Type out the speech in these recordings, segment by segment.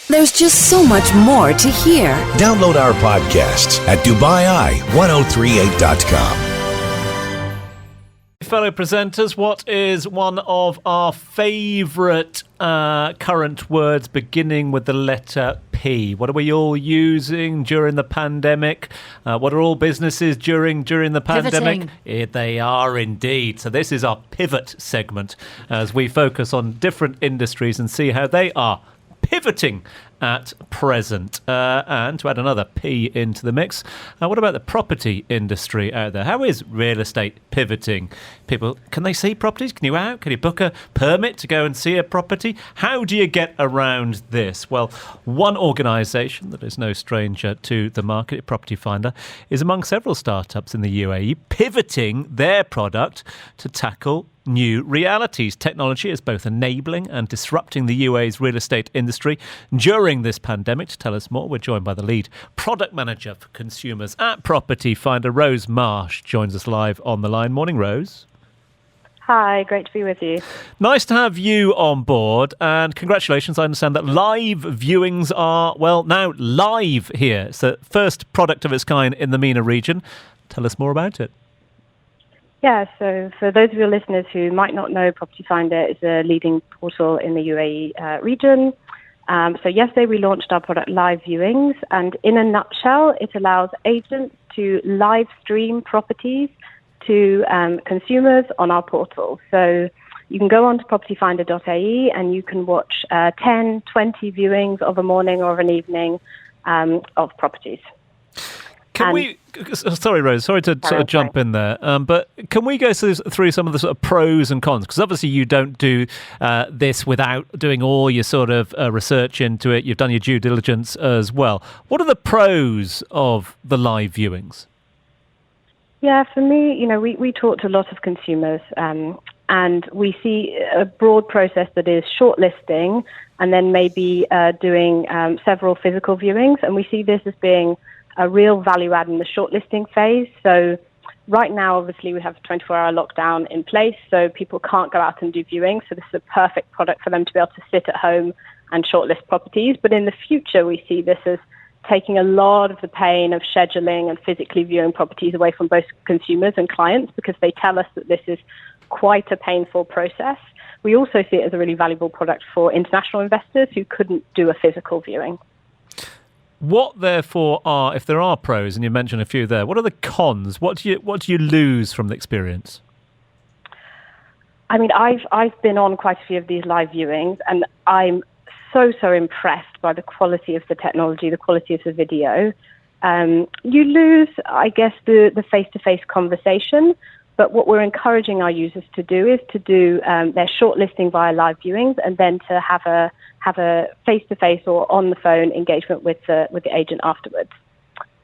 There's just so much more to hear. Download our podcasts at DubaiI1038.com. Fellow presenters, what is one of our favourite current words beginning with the letter P? What are we all using during the pandemic? What are all businesses during the pandemic? They are indeed. So this is our pivot segment as we focus on different industries and see how they are pivoting at present. And to add another P into the mix, what about the property industry out there? How is real estate pivoting? People, can they see properties? Can you out? Can you book a permit to go and see a property? How do you get around this? Well, one organisation that is no stranger to the market, Property Finder, is among several startups in the UAE pivoting their product to tackle new realities. Technology is both enabling and disrupting the UAE's real estate industry during this pandemic. To tell us more, we're joined by the lead product manager for consumers at Property Finder, Rose Marsh, joins us live on the line. Morning, Rose. Hi, great to be with you. Nice to have you on board, and congratulations. I understand that live viewings are, well, now live here. So first product of its kind in the MENA region. Tell us more about it. Yeah, so for those of your listeners who might not know, Property Finder is a leading portal in the UAE region. So yesterday we launched our product Live Viewings, and in a nutshell, it allows agents to live stream properties to consumers on our portal. So you can go on to propertyfinder.ae and you can watch 10, 20 viewings of a morning or of an evening of properties. Sorry, Rose, sorry to sort of jump in there, but can we go through some of the sort of pros and cons? Because obviously you don't do this without doing all your sort of research into it. You've done your due diligence as well. What are the pros of the live viewings? Yeah, for me, we talk to a lot of consumers and we see a broad process that is shortlisting and then maybe doing several physical viewings. And we see this as being a real value add in the shortlisting phase. So right now, obviously, we have a 24-hour lockdown in place, so people can't go out and do viewings. So this is a perfect product for them to be able to sit at home and shortlist properties. But in the future, we see this as taking a lot of the pain of scheduling and physically viewing properties away from both consumers and clients, because they tell us that this is quite a painful process. We also see it as a really valuable product for international investors who couldn't do a physical viewing. What, therefore, are, if there are pros, and you mentioned a few there, what are the cons? What do you lose from the experience? I mean, I've been on quite a few of these live viewings, and I'm so impressed by the quality of the technology, the quality of the video. You lose, I guess, the face-to-face conversation, but what we're encouraging our users to do is to do their shortlisting via live viewings and then to have a face-to-face or on the phone engagement with the agent afterwards.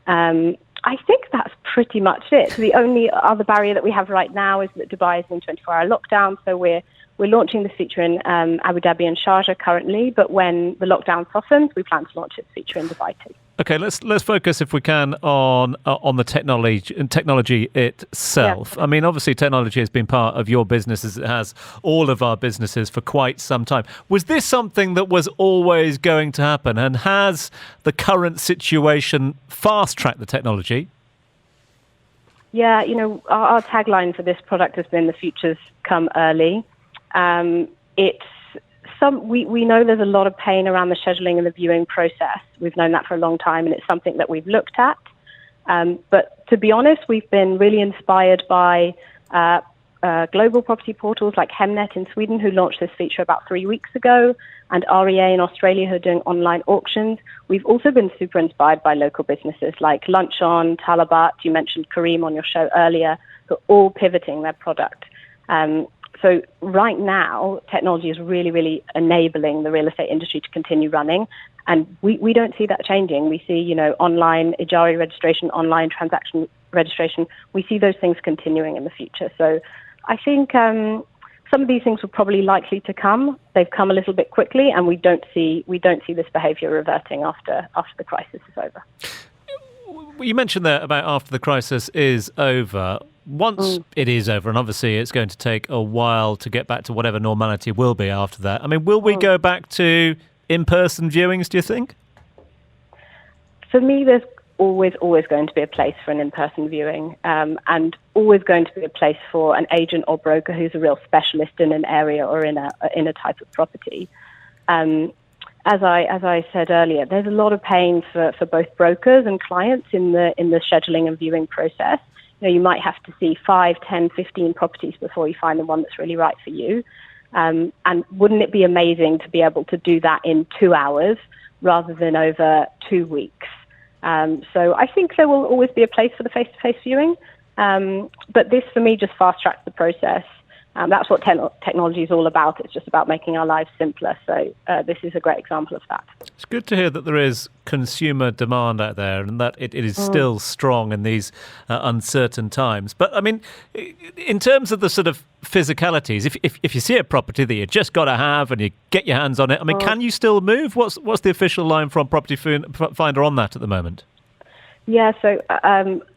I think that's pretty much it. The only other barrier that we have right now is that Dubai is in 24-hour lockdown, so we're launching this feature in Abu Dhabi and Sharjah currently, but when the lockdown softens, we plan to launch this feature in Dubai too. Okay, let's focus, if we can, on the technology itself. Yeah. I mean, obviously, technology has been part of your business, as it has all of our businesses, for quite some time. Was this something that was always going to happen, and has the current situation fast-tracked the technology? Yeah, our tagline for this product has been "The future's come early." We know there's a lot of pain around the scheduling and the viewing process. We've known that for a long time, and it's something that we've looked at. But to be honest, we've been really inspired by global property portals like Hemnet in Sweden, who launched this feature about 3 weeks ago, and REA in Australia, who are doing online auctions. We've also been super inspired by local businesses like Lunchon, Talabat. You mentioned Kareem on your show earlier, who are all pivoting their product. So right now, technology is really, really enabling the real estate industry to continue running. And we don't see that changing. We see, online Ijari registration, online transaction registration. We see those things continuing in the future. So I think some of these things were probably likely to come. They've come a little bit quickly, and we don't see this behavior reverting after the crisis is over. You mentioned there about after the crisis is over. Once it is over, and obviously it's going to take a while to get back to whatever normality will be after that. I mean, will we go back to in-person viewings, do you think? For me, there's always going to be a place for an in-person viewing, and always going to be a place for an agent or broker who's a real specialist in an area or in a type of property. As I said earlier, there's a lot of pain for both brokers and clients in the scheduling and viewing process. You might have to see 5, 10, 15 properties before you find the one that's really right for you. And wouldn't it be amazing to be able to do that in 2 hours rather than over 2 weeks? So I think there will always be a place for the face-to-face viewing. But this, for me, just fast-tracks the process. That's what technology is all about. It's just about making our lives simpler. So this is a great example of that. It's good to hear that there is consumer demand out there and that it is still strong in these uncertain times. But, I mean, in terms of the sort of physicalities, if you see a property that you just got to have and you get your hands on it, I mean, can you still move? What's the official line from Property Finder on that at the moment? Yeah, so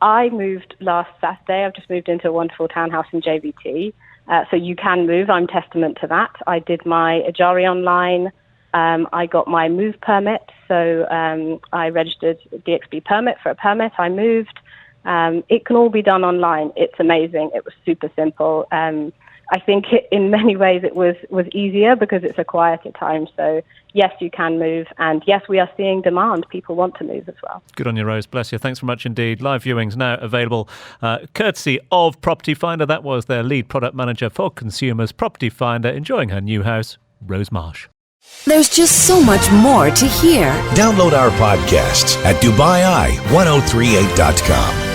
I moved last Saturday. I've just moved into a wonderful townhouse in JVT. So you can move. I'm testament to that. I did my Ajari online. I got my move permit. So I registered DXB permit for a permit. I moved. It can all be done online. It's amazing. It was super simple. I think in many ways it was easier because it's a quieter time. So yes, you can move. And yes, we are seeing demand. People want to move as well. Good on you, Rose. Bless you. Thanks very much indeed. Live viewings now available courtesy of Property Finder. That was their lead product manager for consumers, Property Finder, enjoying her new house, Rose Marsh. There's just so much more to hear. Download our podcasts at DubaiEye1038.com.